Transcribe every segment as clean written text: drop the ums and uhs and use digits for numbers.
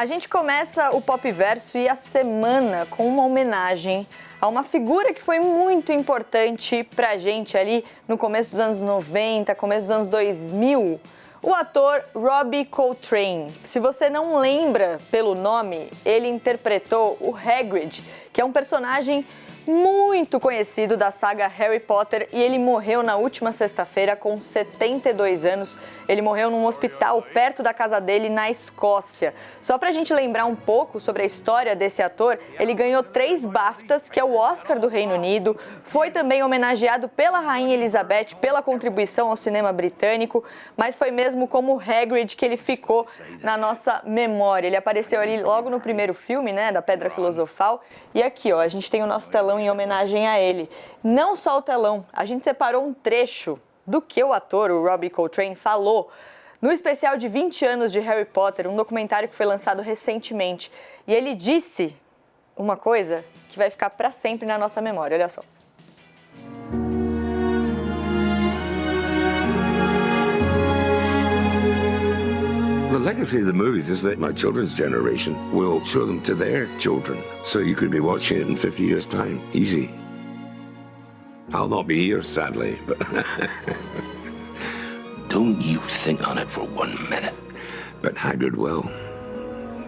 A gente começa o Pop Verso e a semana com uma homenagem a uma figura que foi muito importante pra gente ali no começo dos anos 90, começo dos anos 2000, o ator Robbie Coltrane. Se você não lembra pelo nome, ele interpretou o Hagrid, que é um personagem muito conhecido da saga Harry Potter, e ele morreu na última sexta-feira com 72 anos. Ele morreu num hospital perto da casa dele na Escócia. Só pra gente lembrar um pouco sobre a história desse ator, ele ganhou 3 BAFTAs, que é o Oscar do Reino Unido, foi também homenageado pela Rainha Elizabeth pela contribuição ao cinema britânico, mas foi mesmo como Hagrid que ele ficou na nossa memória. Ele apareceu ali logo no primeiro filme, né, da Pedra Filosofal, e aqui, ó, a gente tem o nosso telão em homenagem a ele. Não só o telão, a gente separou um trecho do que o ator, o Robbie Coltrane, falou no especial de 20 anos de Harry Potter, um documentário que foi lançado recentemente. E ele disse uma coisa que vai ficar para sempre na nossa memória, olha só. The legacy of the movies is that my children's generation will show them to their children. So you could be watching it in 50 years' time. Easy. I'll not be here, sadly, but... Don't you think on it for 1 minute. But Hagrid will.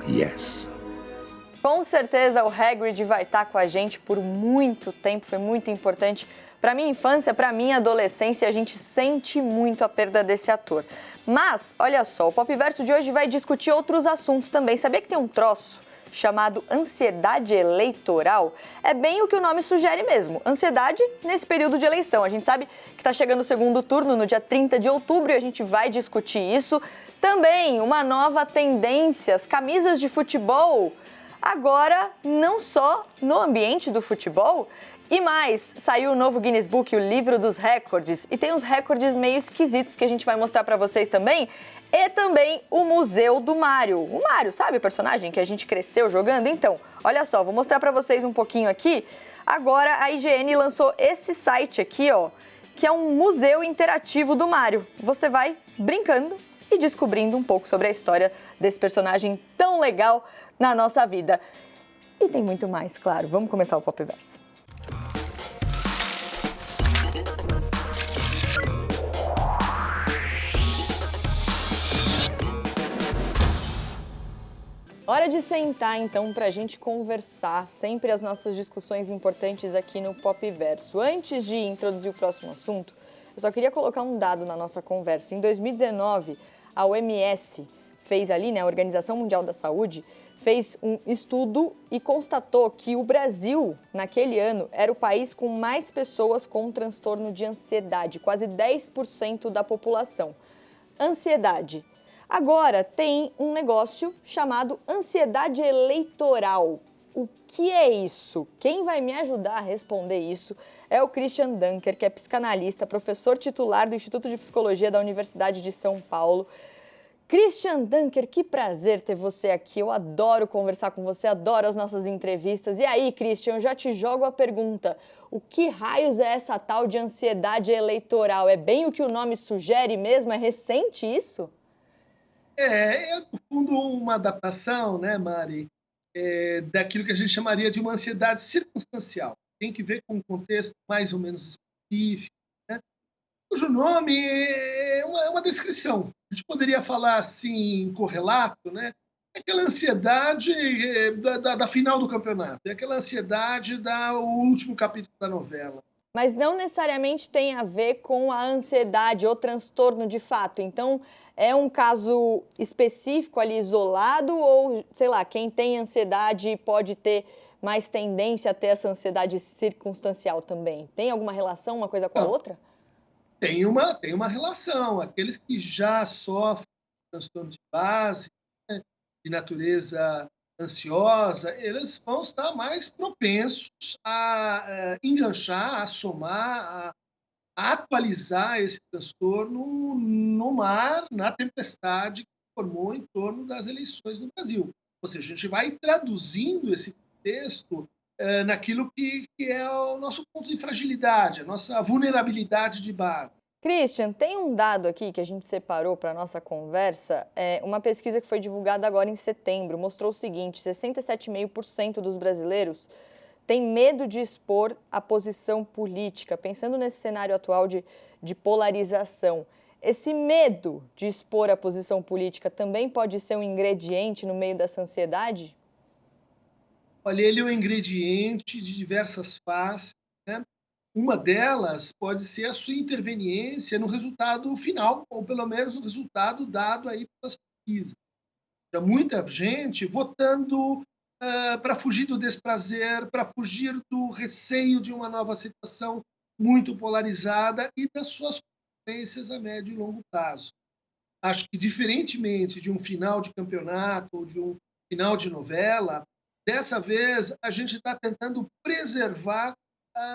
Yes. Com certeza o Hagrid vai estar com a gente por muito tempo, foi muito importante para minha infância, para minha adolescência, e a gente sente muito a perda desse ator. Mas, olha só, o Pop Verso de hoje vai discutir outros assuntos também. Sabia que tem um troço chamado ansiedade eleitoral? É bem o que o nome sugere mesmo, ansiedade nesse período de eleição. A gente sabe que está chegando o segundo turno no dia 30 de outubro e a gente vai discutir isso. Também uma nova tendência, as camisas de futebol, agora não só no ambiente do futebol. E mais, saiu o novo Guinness Book, o livro dos recordes, e tem uns recordes meio esquisitos que a gente vai mostrar pra vocês também, e também o Museu do Mario. O Mario, sabe o personagem que a gente cresceu jogando? Então, olha só, vou mostrar pra vocês um pouquinho aqui. Agora a IGN lançou esse site aqui, ó, que é um museu interativo do Mario. Você vai brincando e descobrindo um pouco sobre a história desse personagem tão legal na nossa vida. E tem muito mais, claro. Vamos começar o Pop Verso. Hora de sentar, então, para a gente conversar, sempre as nossas discussões importantes aqui no Pop Verso. Antes de introduzir o próximo assunto, eu só queria colocar um dado na nossa conversa. Em 2019, a OMS fez ali, né, a Organização Mundial da Saúde, fez um estudo e constatou que o Brasil, naquele ano, era o país com mais pessoas com transtorno de ansiedade, quase 10% da população. Ansiedade. Agora tem um negócio chamado ansiedade eleitoral. O que é isso? Quem vai me ajudar a responder isso é o Christian Dunker, que é psicanalista, professor titular do Instituto de Psicologia da Universidade de São Paulo. Christian Dunker, que prazer ter você aqui. Eu adoro conversar com você, adoro as nossas entrevistas. E aí, Christian, eu já te jogo a pergunta. O que raios é essa tal de ansiedade eleitoral? É bem o que o nome sugere mesmo? É recente isso? É no fundo uma adaptação, né, Mari, daquilo que a gente chamaria de uma ansiedade circunstancial. Tem que ver com um contexto mais ou menos específico, né, cujo nome é uma descrição. A gente poderia falar assim, em correlato, né, é aquela ansiedade da final do campeonato, é aquela ansiedade do último capítulo da novela. Mas não necessariamente tem a ver com a ansiedade ou transtorno de fato. Então, é um caso específico ali, isolado, ou, sei lá, quem tem ansiedade pode ter mais tendência a ter essa ansiedade circunstancial também? Tem alguma relação uma coisa com a outra? Tem uma relação. Aqueles que já sofrem de transtorno de base, né, de natureza ansiosa, eles vão estar mais propensos a enganchar, a somar, a atualizar esse transtorno no mar, na tempestade que formou em torno das eleições no Brasil. Ou seja, a gente vai traduzindo esse contexto naquilo que é o nosso ponto de fragilidade, a nossa vulnerabilidade de base. Christian, tem um dado aqui que a gente separou para a nossa conversa, uma pesquisa que foi divulgada agora em setembro, mostrou o seguinte: 67,5% dos brasileiros têm medo de expor a posição política, pensando nesse cenário atual de polarização. Esse medo de expor a posição política também pode ser um ingrediente no meio dessa ansiedade? Olha, ele é um ingrediente de diversas faces, né? Uma delas pode ser a sua interveniência no resultado final, ou pelo menos o resultado dado aí pelas pesquisas. Muita gente votando para fugir do desprazer, para fugir do receio de uma nova situação muito polarizada e das suas consequências a médio e longo prazo. Acho que, diferentemente de um final de campeonato ou de um final de novela, dessa vez a gente está tentando preservar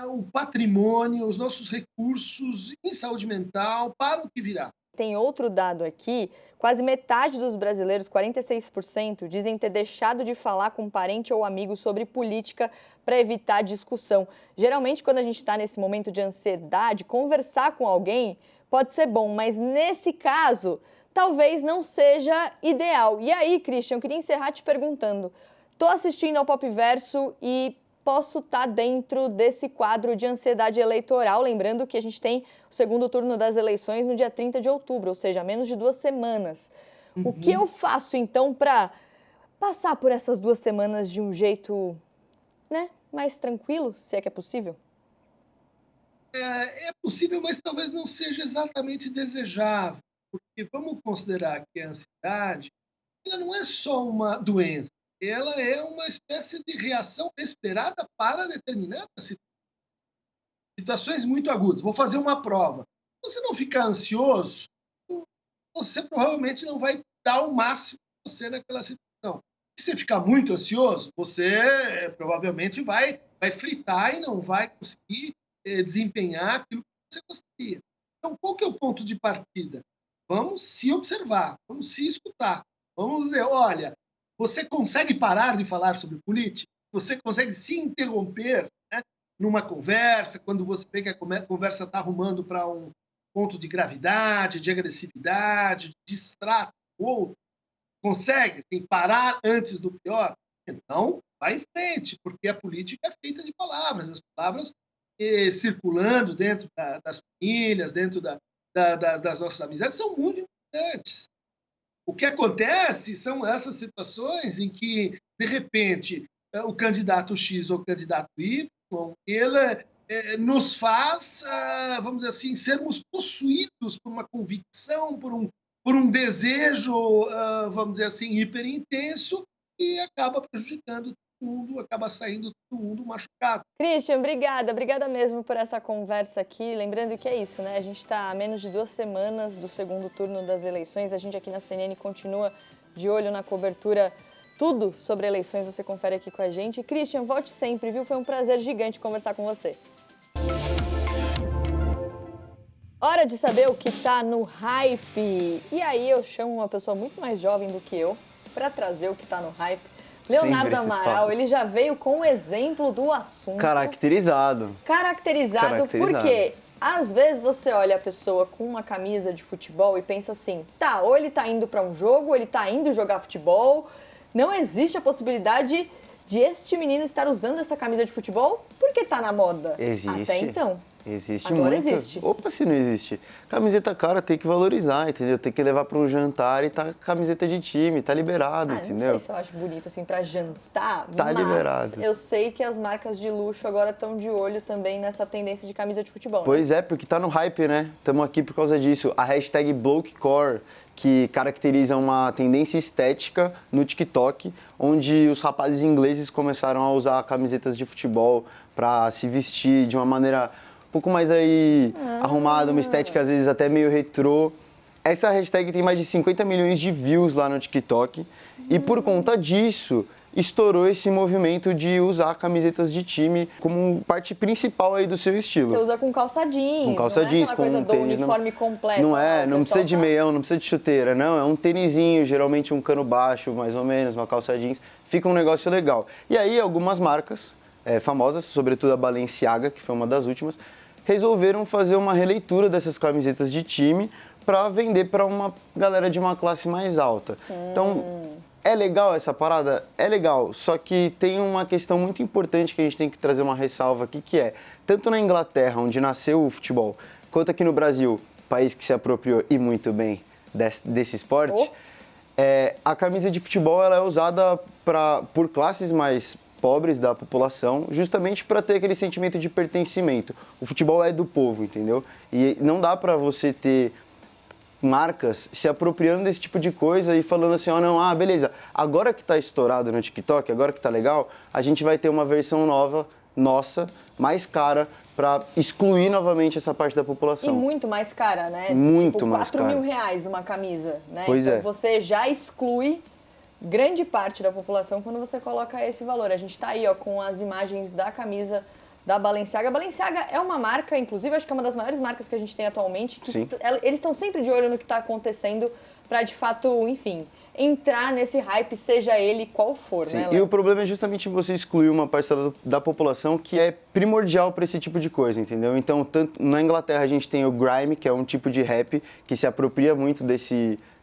o patrimônio, os nossos recursos em saúde mental para o que virá. Tem outro dado aqui, quase metade dos brasileiros, 46%, dizem ter deixado de falar com um parente ou amigo sobre política para evitar discussão. Geralmente, quando a gente está nesse momento de ansiedade, conversar com alguém pode ser bom, mas nesse caso, talvez não seja ideal. E aí, Christian, eu queria encerrar te perguntando, estou assistindo ao Pop Verso e posso estar dentro desse quadro de ansiedade eleitoral, lembrando que a gente tem o segundo turno das eleições no dia 30 de outubro, ou seja, menos de 2 semanas. O que eu faço, então, para passar por essas 2 semanas de um jeito, mais tranquilo, se é que é possível? É possível, mas talvez não seja exatamente desejável, porque vamos considerar que a ansiedade ela não é só uma doença, ela é uma espécie de reação esperada para determinadas situações muito agudas. Vou fazer uma prova. Se você não ficar ansioso, você provavelmente não vai dar o máximo de você naquela situação. Se você ficar muito ansioso, você provavelmente vai fritar e não vai conseguir desempenhar aquilo que você gostaria. Então, qual que é o ponto de partida? Vamos se observar, vamos se escutar. Vamos dizer, olha, você consegue parar de falar sobre política? Você consegue se interromper, né, numa conversa, quando você vê que a conversa está arrumando para um ponto de gravidade, de agressividade, de distrato do outro? Consegue assim, parar antes do pior? Então, vai em frente, porque a política é feita de palavras. As palavras circulando dentro das famílias, dentro das nossas amizades, são muito importantes. O que acontece são essas situações em que, de repente, o candidato X ou o candidato Y, ele nos faz, vamos dizer assim, sermos possuídos por uma convicção, por um desejo, vamos dizer assim, hiperintenso, e acaba prejudicando todo mundo, acaba saindo todo mundo machucado. Christian, obrigada mesmo por essa conversa aqui. Lembrando que é isso, né? A gente está a menos de 2 semanas do segundo turno das eleições. A gente aqui na CNN continua de olho na cobertura. Tudo sobre eleições você confere aqui com a gente. Christian, volte sempre, viu? Foi um prazer gigante conversar com você. Hora de saber o que está no hype. E aí eu chamo uma pessoa muito mais jovem do que eu para trazer o que está no hype. Leonardo Amaral, ele já veio com o exemplo do assunto. Caracterizado. Porque às vezes você olha a pessoa com uma camisa de futebol e pensa assim, tá, ou ele tá indo para um jogo, ou ele tá indo jogar futebol. Não existe a possibilidade de este menino estar usando essa camisa de futebol porque tá na moda. Existe. Até então. Existe Agora muito. existe. Opa, se não existe. Camiseta cara tem que valorizar, entendeu? Tem que levar para um jantar e tá camiseta de time, tá liberado, entendeu? Não sei se eu acho bonito assim para jantar, tá mas liberado. Eu sei que as marcas de luxo agora estão de olho também nessa tendência de camisa de futebol. Pois é, porque tá no hype, né? Estamos aqui por causa disso. A hashtag Blokecore, que caracteriza uma tendência estética no TikTok, onde os rapazes ingleses começaram a usar camisetas de futebol para se vestir de uma maneira um pouco mais aí arrumada, uma estética às vezes até meio retrô. Essa hashtag tem mais de 50 milhões de views lá no TikTok e por conta disso estourou esse movimento de usar camisetas de time como parte principal aí do seu estilo. Você usa com calça jeans, com calça jeans, com um tênis, uniforme completo. Não precisa de meião, não precisa de chuteira, não, é um tênisinho, geralmente um cano baixo, mais ou menos, uma calça jeans, fica um negócio legal. E aí algumas marcas famosas, sobretudo a Balenciaga, que foi uma das últimas, resolveram fazer uma releitura dessas camisetas de time para vender para uma galera de uma classe mais alta. Então, é legal essa parada? É legal, só que tem uma questão muito importante que a gente tem que trazer uma ressalva aqui, que é, tanto na Inglaterra, onde nasceu o futebol, quanto aqui no Brasil, país que se apropriou e muito bem desse esporte, a camisa de futebol ela é usada por classes mais pobres da população, justamente para ter aquele sentimento de pertencimento. O futebol é do povo, entendeu? E não dá para você ter marcas se apropriando desse tipo de coisa e falando assim, beleza, agora que tá estourado no TikTok, agora que tá legal, a gente vai ter uma versão nova, nossa, mais cara, para excluir novamente essa parte da população. E muito mais cara, né? Muito tipo, mais cara. R$4.000 uma camisa, né? Pois então é. você já exclui grande parte da população quando você coloca esse valor. A gente tá aí, ó, com as imagens da camisa da Balenciaga. A Balenciaga é uma marca, inclusive, acho que é uma das maiores marcas que a gente tem atualmente. Que Sim. Eles estão sempre de olho no que está acontecendo para, de fato, enfim, entrar nesse hype, seja ele qual for, Sim, né, e Léo? o problema é justamente você excluir uma parcela da população que é primordial para esse tipo de coisa, entendeu? Então, tanto na Inglaterra a gente tem o grime, que é um tipo de rap que se apropria muito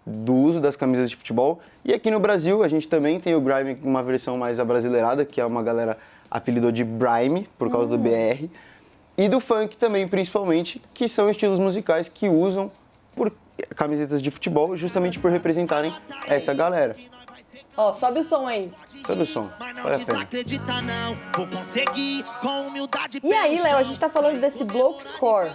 do uso das camisas de futebol. E aqui no Brasil a gente também tem o grime, uma versão mais abrasileirada, que é uma galera apelidou de Brime, por causa do BR. E do funk também, principalmente, que são estilos musicais que usam por camisetas de futebol justamente por representarem essa galera. Ó, sobe o som aí. Sobe o som, vale a pena. E aí, Léo, a gente tá falando desse blokecore.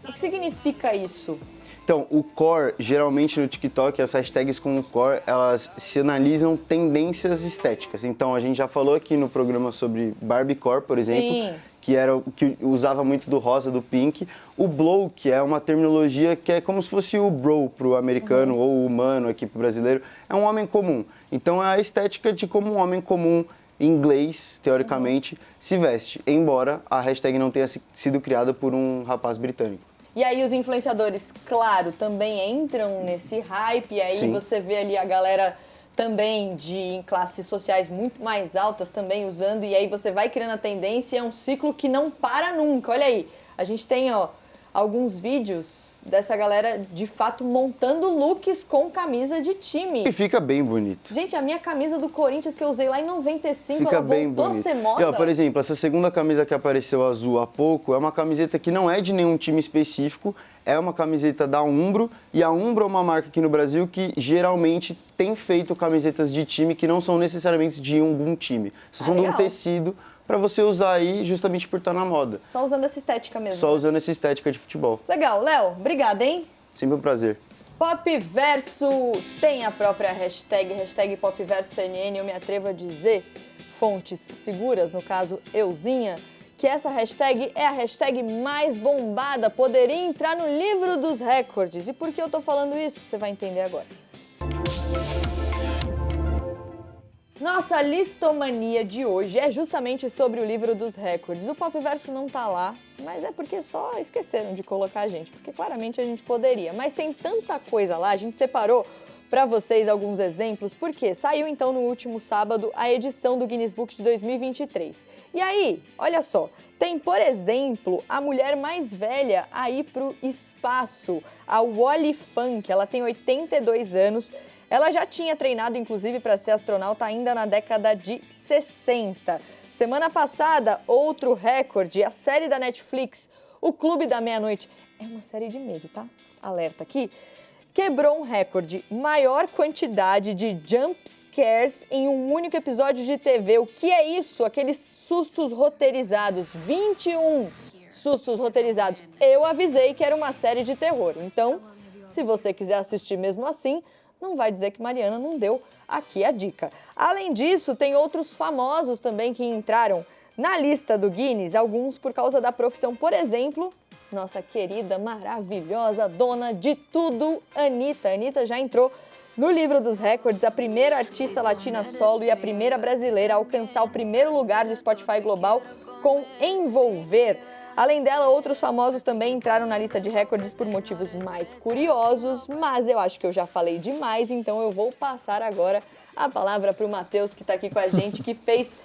O que significa isso? Então, o core, geralmente no TikTok, as hashtags com o core, elas sinalizam tendências estéticas. Então, a gente já falou aqui no programa sobre Barbiecore, por exemplo, Sim. que era o que usava muito do rosa, do pink. O blow, que é uma terminologia que é como se fosse o bro pro americano ou o humano aqui pro brasileiro, é um homem comum. Então, é a estética de como um homem comum inglês, teoricamente, se veste, embora a hashtag não tenha sido criada por um rapaz britânico. E aí os influenciadores, claro, também entram nesse hype, e aí Sim. você vê ali a galera também em classes sociais muito mais altas também usando, e aí você vai criando a tendência, é um ciclo que não para nunca. Olha aí, a gente tem, ó, alguns vídeos dessa galera, de fato, montando looks com camisa de time. E fica bem bonito. Gente, a minha camisa do Corinthians que eu usei lá em 95, Fica ela bem voltou bonito. a ser moda. E, ó, por exemplo, essa segunda camisa que apareceu azul há pouco é uma camiseta que não é de nenhum time específico, é uma camiseta da Umbro, e a Umbro é uma marca aqui no Brasil que geralmente tem feito camisetas de time que não são necessariamente de algum time. São de um legal. tecido para você usar aí justamente por estar na moda. Só usando essa estética mesmo. Só usando essa estética de futebol. Legal, Léo, obrigada, hein? Sempre um prazer. Popverso tem a própria hashtag PopversoCNN. Eu me atrevo a dizer, fontes seguras, no caso euzinha, que essa hashtag é a hashtag mais bombada, poderia entrar no livro dos recordes. E por que eu tô falando isso? Você vai entender agora. Nossa listomania de hoje é justamente sobre o livro dos recordes. O Popverso não tá lá, mas é porque só esqueceram de colocar a gente, porque claramente a gente poderia. Mas tem tanta coisa lá, a gente separou para vocês alguns exemplos, porque saiu então no último sábado a edição do Guinness Book de 2023. E aí, olha só, tem, por exemplo, a mulher mais velha a ir pro espaço, a Wally Funk. Ela tem 82 anos. Ela já tinha treinado, inclusive, para ser astronauta ainda na década de 60. Semana passada, outro recorde, a série da Netflix, O Clube da Meia-Noite. É uma série de medo, tá? Alerta aqui. Quebrou um recorde, maior quantidade de jump scares em um único episódio de TV. O que é isso? Aqueles sustos roteirizados, 21 sustos roteirizados. Eu avisei que era uma série de terror, então, se você quiser assistir mesmo assim, não vai dizer que Mariana não deu aqui a dica. Além disso, tem outros famosos também que entraram na lista do Guinness, alguns por causa da profissão. Por exemplo, nossa querida, maravilhosa, dona de tudo, Anitta. Anitta já entrou no livro dos recordes, a primeira artista latina solo e a primeira brasileira a alcançar o primeiro lugar do Spotify Global com Envolver. Além dela, outros famosos também entraram na lista de recordes por motivos mais curiosos, mas eu acho que eu já falei demais, então eu vou passar agora a palavra para o Matheus, que está aqui com a gente, que fez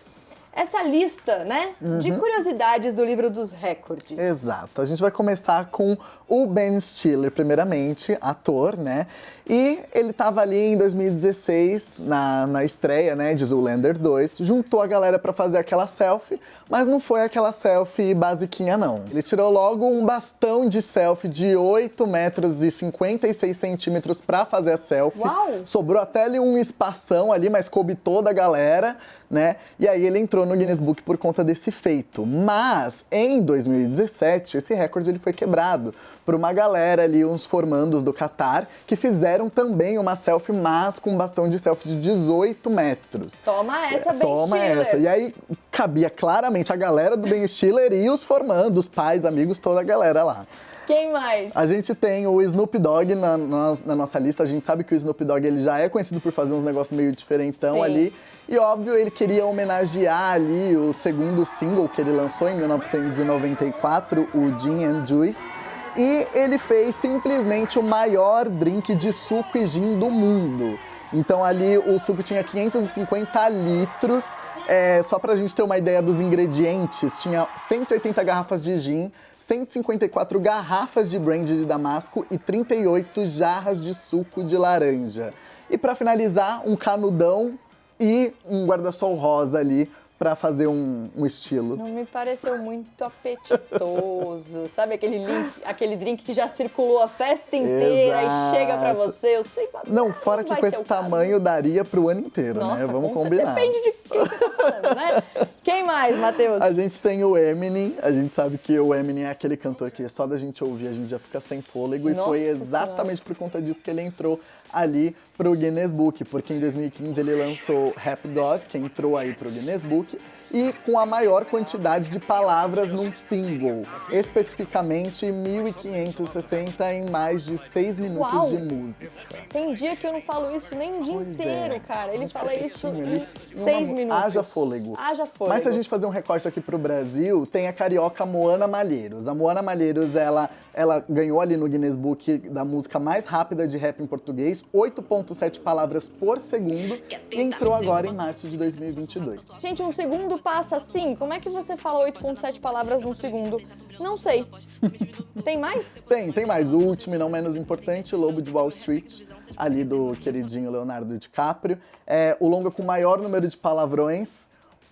essa lista, né, de curiosidades do livro dos recordes. Exato. A gente vai começar com o Ben Stiller, primeiramente, ator, né? E ele estava ali em 2016, na estreia, né, de Zoolander 2, juntou a galera para fazer aquela selfie, mas não foi aquela selfie basiquinha, não. Ele tirou logo um bastão de selfie de 8 metros e 56 centímetros para fazer a selfie. Uau! Sobrou até ali um espação ali, mas coube toda a galera, né? E aí ele entrou no Guinness Book por conta desse feito. Mas, em 2017, esse recorde ele foi quebrado por uma galera ali, uns formandos do Catar, que fizeram também uma selfie, mas com um bastão de selfie de 18 metros. Toma essa, Ben Toma Stiller. essa. E aí cabia claramente a galera do Ben Stiller e os formandos, pais, amigos, toda a galera lá. Quem mais? A gente tem o Snoop Dogg na nossa lista. A gente sabe que o Snoop Dogg ele já é conhecido por fazer uns negócios meio diferentão Sim. ali. E óbvio, ele queria homenagear ali o segundo single que ele lançou em 1994, o Gin and Juice. E ele fez simplesmente o maior drink de suco e gin do mundo. Então ali o suco tinha 550 litros. Só pra gente ter uma ideia dos ingredientes, tinha 180 garrafas de gin, 154 garrafas de brandy de damasco e 38 jarras de suco de laranja. E pra finalizar, um canudão e um guarda-sol rosa ali pra fazer um estilo. Não me pareceu muito apetitoso. Sabe aquele drink que já circulou a festa inteira Exato. e chega pra você? Eu sei, Não, fora que vai com ser esse o caso. tamanho daria pro ano inteiro, Nossa, né? Vamos com combinar. Depende de quem você tá falando, né? Quem mais, Matheus? A gente tem o Eminem, a gente sabe que o Eminem é aquele cantor que só da gente ouvir a gente já fica sem fôlego. Nossa e foi exatamente por conta disso que ele entrou ali pro Guinness Book, porque em 2015 ele lançou Rap God, que entrou aí pro Guinness Book, e com a maior quantidade de palavras num single, especificamente 1.560 em mais de 6 minutos Uau! de música. Tem dia que eu não falo isso nem o dia Pois inteiro, é. cara. Ele fala isso Quietinho em ali, 6 minutos. Haja fôlego. Haja fôlego. Mas se a gente fazer um recorte aqui pro Brasil, tem a carioca Moana Malheiros. A Moana Malheiros, ela ganhou ali no Guinness Book da música mais rápida de rap em português, 8,7 palavras por segundo, e entrou agora em março de 2022. Gente, um segundo passa assim? Como é que você fala 8,7 palavras num segundo? Não sei. Tem mais? Tem mais. O último e não menos importante, Lobo de Wall Street, ali do queridinho Leonardo DiCaprio. É o longa com maior número de palavrões,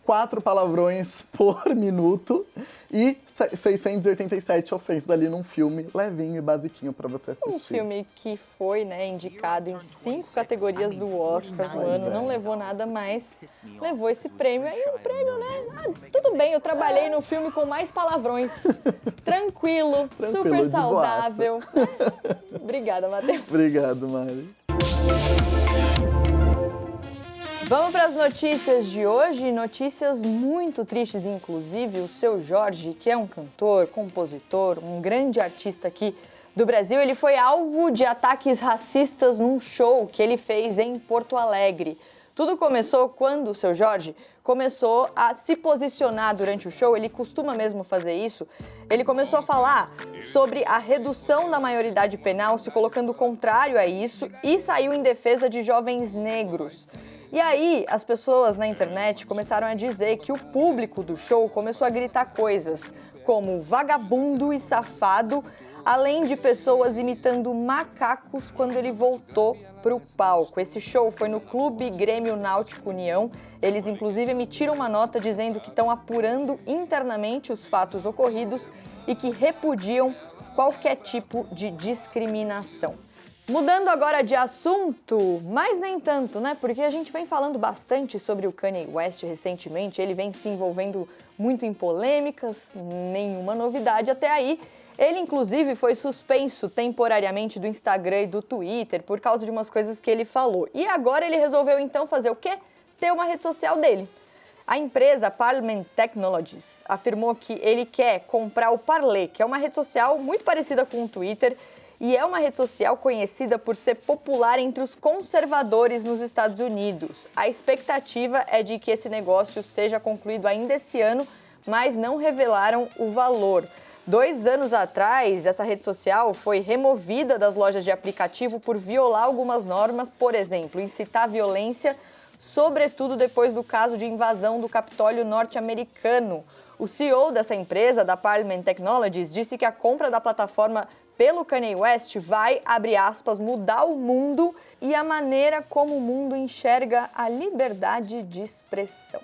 4 palavrões por minuto e 687 ofensas ali num filme levinho e basiquinho pra você assistir. Um filme que foi, né, indicado em 5 categorias do Oscar no ano, não levou nada, mas levou esse prêmio. Aí um prêmio, né? Tudo bem, eu trabalhei no filme com mais palavrões. Tranquilo, super de saudável. Obrigada, Matheus. Obrigado, Mari. Vamos para as notícias de hoje, notícias muito tristes, inclusive o Seu Jorge, que é um cantor, compositor, um grande artista aqui do Brasil, ele foi alvo de ataques racistas num show que ele fez em Porto Alegre. Tudo começou quando o Seu Jorge começou a se posicionar durante o show, ele costuma mesmo fazer isso, ele começou a falar sobre a redução da maioridade penal, se colocando contrário a isso, e saiu em defesa de jovens negros. E aí, as pessoas na internet começaram a dizer que o público do show começou a gritar coisas como vagabundo e safado, além de pessoas imitando macacos quando ele voltou para o palco. Esse show foi no Clube Grêmio Náutico União. Eles, inclusive, emitiram uma nota dizendo que estão apurando internamente os fatos ocorridos e que repudiam qualquer tipo de discriminação. Mudando agora de assunto, mas nem tanto, né? Porque a gente vem falando bastante sobre o Kanye West recentemente, ele vem se envolvendo muito em polêmicas, nenhuma novidade até aí. Ele, inclusive, foi suspenso temporariamente do Instagram e do Twitter por causa de umas coisas que ele falou. E agora ele resolveu, então, fazer o quê? Ter uma rede social dele. A empresa Parliament Technologies afirmou que ele quer comprar o Parler, que é uma rede social muito parecida com o Twitter, e é uma rede social conhecida por ser popular entre os conservadores nos Estados Unidos. A expectativa é de que esse negócio seja concluído ainda esse ano, mas não revelaram o valor. 2 anos atrás, essa rede social foi removida das lojas de aplicativo por violar algumas normas, por exemplo, incitar violência, sobretudo depois do caso de invasão do Capitólio norte-americano. O CEO dessa empresa, da Parliament Technologies, disse que a compra da plataforma pelo Kanye West vai, abre aspas, mudar o mundo e a maneira como o mundo enxerga a liberdade de expressão.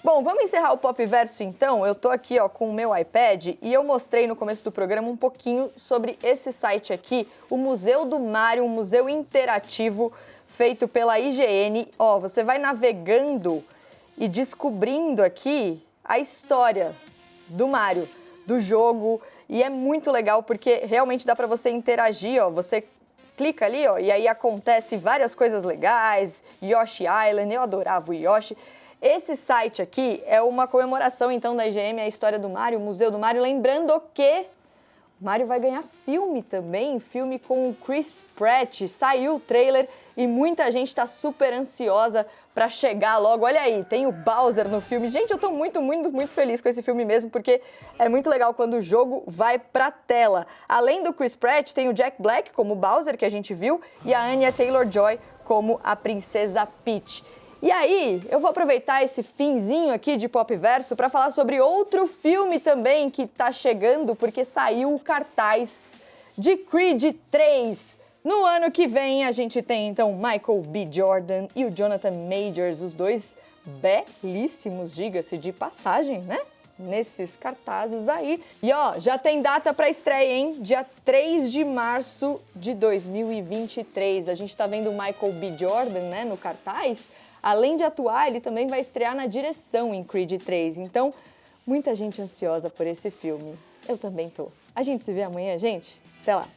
Bom, vamos encerrar o Pop Verso então. Eu tô aqui com o meu iPad e eu mostrei no começo do programa um pouquinho sobre esse site aqui, o Museu do Mario, um museu interativo feito pela IGN. Você vai navegando e descobrindo aqui a história do Mario, do jogo, e é muito legal porque realmente dá para você interagir, você clica ali, e aí acontece várias coisas legais, Yoshi Island, eu adorava o Yoshi. Esse site aqui é uma comemoração então da IGN, a história do Mario, o Museu do Mario, lembrando que o Mario vai ganhar filme também, filme com o Chris Pratt, saiu o trailer e muita gente está super ansiosa para chegar logo. Olha aí, tem o Bowser no filme. Gente, eu tô muito feliz com esse filme mesmo, porque é muito legal quando o jogo vai pra tela. Além do Chris Pratt, tem o Jack Black como Bowser, que a gente viu, e a Anya Taylor-Joy como a Princesa Peach. E aí, eu vou aproveitar esse finzinho aqui de Pop Verso para falar sobre outro filme também que tá chegando, porque saiu o cartaz de Creed 3. No ano que vem, a gente tem, então, Michael B. Jordan e o Jonathan Majors, os dois belíssimos, diga-se de passagem, né? Nesses cartazes aí. E, já tem data para estreia, hein? Dia 3 de março de 2023. A gente tá vendo o Michael B. Jordan, né, no cartaz. Além de atuar, ele também vai estrear na direção em Creed 3. Então, muita gente ansiosa por esse filme. Eu também tô. A gente se vê amanhã, gente. Até lá.